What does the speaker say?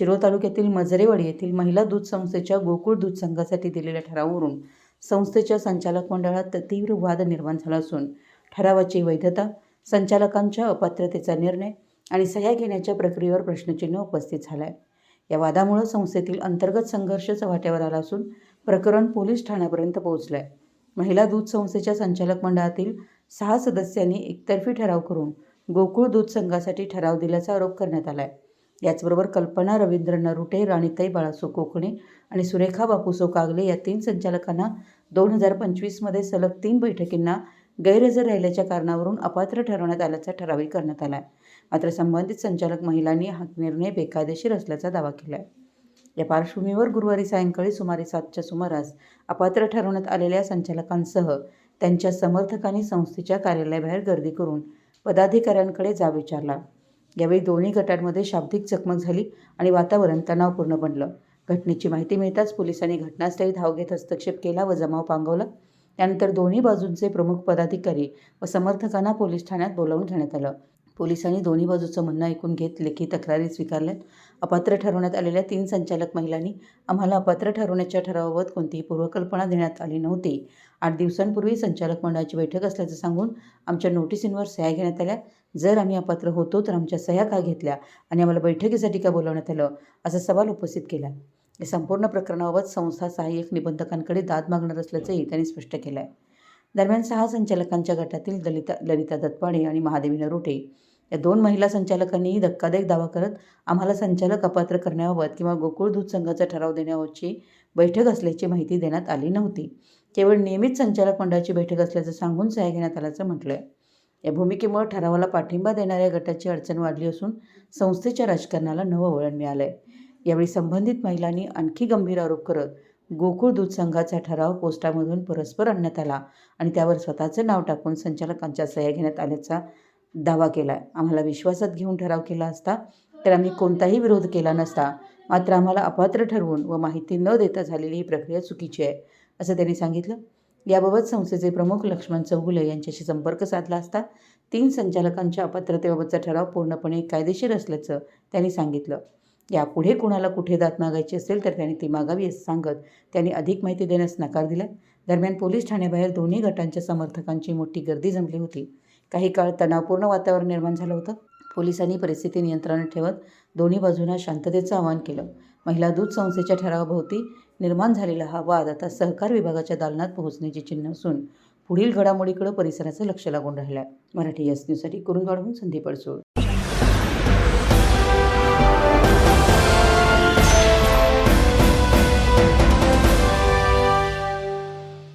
शिरोळ तालुक्यातील मजरेवाडी येथील महिला दूध संस्थेच्या गोकुळ दूध संघासाठी दिलेल्या ठरावावरून संस्थेच्या संचालक मंडळात तीव्र वाद निर्माण झाला असून ठरावाची वैधता, संचालकांच्या अपात्रतेचा निर्णय आणि सह्या घेण्याच्या प्रक्रियेवर प्रश्नचिन्ह उपस्थित झालं आहे. या वादामुळे संस्थेतील अंतर्गत संघर्ष चव्हाट्यावर आला असून प्रकरण पोलीस ठाण्यापर्यंत पोहोचलं आहे. महिला दूध संस्थेच्या संचालक मंडळातील 6 सदस्यांनी एकतर्फी ठराव करून गोकुळ दूध संघासाठी ठराव दिल्याचा आरोप करण्यात आला आहे. याचबरोबर कल्पना रवींद्र नरुटे, राणीताई बाळासो कोकणे आणि सुरेखा बापूसो कागले या 3 संचालकांना 2025मध्ये सलग 3 बैठकींना गैरहजर राहिल्याच्या कारणावरून अपात्र ठरवण्यात आल्याचा ठरावही करण्यात आला आहे. मात्र संबंधित संचालक महिलांनी हा निर्णय बेकायदेशीर असल्याचा दावा केला आहे. या पार्श्वभूमीवर गुरुवारी सायंकाळी सुमारे 7च्या सुमारास अपात्र ठरवण्यात आलेल्या संचालकांसह त्यांच्या समर्थकांनी संस्थेच्या कार्यालयाबाहेर गर्दी करून पदाधिकाऱ्यांकडे जाब विचारला. यावेळी दोन्ही गटांमध्ये शाब्दिक चकमक झाली आणि वातावरण तणावपूर्ण बनलं. घटनेची माहिती मिळताच पोलिसांनी घटनास्थळी धाव घेत हस्तक्षेप केला व जमाव पांगवला. त्यानंतर दोन्ही बाजूंचे प्रमुख पदाधिकारी व समर्थकांना पोलीस ठाण्यात बोलावून घेण्यात आलं. पोलिसांनी दोन्ही बाजूचं म्हणणं ऐकून घेत लेखी तक्रारी स्वीकारल्यात. अपात्र ठरवण्यात आलेल्या 3 संचालक महिलांनी आम्हाला अपात्र ठरवण्याच्या ठरावाबाबत कोणतीही पूर्वकल्पना देण्यात आली नव्हती. 8 दिवसांपूर्वी संचालक मंडळाची बैठक असल्याचं सांगून आमच्या नोटिसींवर सह्या घेण्यात आल्या. जर आम्ही अपात्र होतो तर आमच्या सह्या का घेतल्या आणि आम्हाला बैठकीसाठी का बोलावण्यात आलं, असा सवाल उपस्थित केला. या संपूर्ण प्रकरणाबाबत संस्था सहाय्यक निबंधकांकडे दाद मागणार असल्याचंही त्यांनी स्पष्ट केलं आहे. दरम्यान 6 संचालकांच्या गटातील ललिता दत्तपाडे आणि महादेवी नरुटे या 2 महिला संचालकांनीही धक्कादायक दावा करत आम्हाला संचालक अपात्र करण्याबाबत किंवा गोकुळ दूध संघाचा ठराव देण्याबाबतची बैठक असल्याची माहिती देण्यात आली नव्हती. केवळ नियमित संचालक मंडळाची बैठक असल्याचं सांगून सह्या घेण्यात आल्याचं म्हटलं आहे. या भूमिकेमुळे ठरावाला पाठिंबा देणाऱ्या गटाची अडचण वाढली असून संस्थेच्या राजकारणाला नवं वळण मिळालं आहे. यावेळी संबंधित महिलांनी आणखी गंभीर आरोप करत गोकुळ दूध संघाचा ठराव पोस्टामधून परस्पर आणण्यात आला आणि त्यावर स्वतःचं नाव टाकून संचालकांच्या सह्या घेण्यात आल्याचा दावा केला आहे. आम्हाला विश्वासात घेऊन ठराव केला असता तर आम्ही कोणताही विरोध केला नसता. मात्र आम्हाला अपात्र ठरवून व माहिती न देता झालेली ही प्रक्रिया चुकीची आहे, असं त्यांनी सांगितलं. याबाबत संस्थेचे प्रमुख लक्ष्मण चौगुले यांच्याशी संपर्क साधला असता 3 संचालकांच्या अपात्रतेबाबतचा ठराव पूर्णपणे कायदेशीर असल्याचं त्यांनी सांगितलं. यापुढे कुणाला कुठे दाद मागायची असेल तर त्यांनी ती मागावी असं सांगत त्यांनी अधिक माहिती देण्यास नकार दिला. दरम्यान पोलीस ठाण्याबाहेर दोन्ही गटांच्या समर्थकांची मोठी गर्दी जमली होती. काही काळ तणावपूर्ण वातावरण निर्माण झालं होतं. पोलिसांनी परिस्थिती नियंत्रणात ठेवत दोन्ही बाजूंना शांततेचं आवाहन केलं. महिला दूध संस्थेच्या ठरावाभोवती निर्माण झालेला हा वाद आता सहकार विभागाच्या दालनात पोहोचण्याची चिन्ह असून पुढील घडामोडीकडे परिसराचं लक्ष लागून राहिलं आहे. मराठी एस न्यूजसाठी कुरुंदवाडहून संदीप अडसूळ.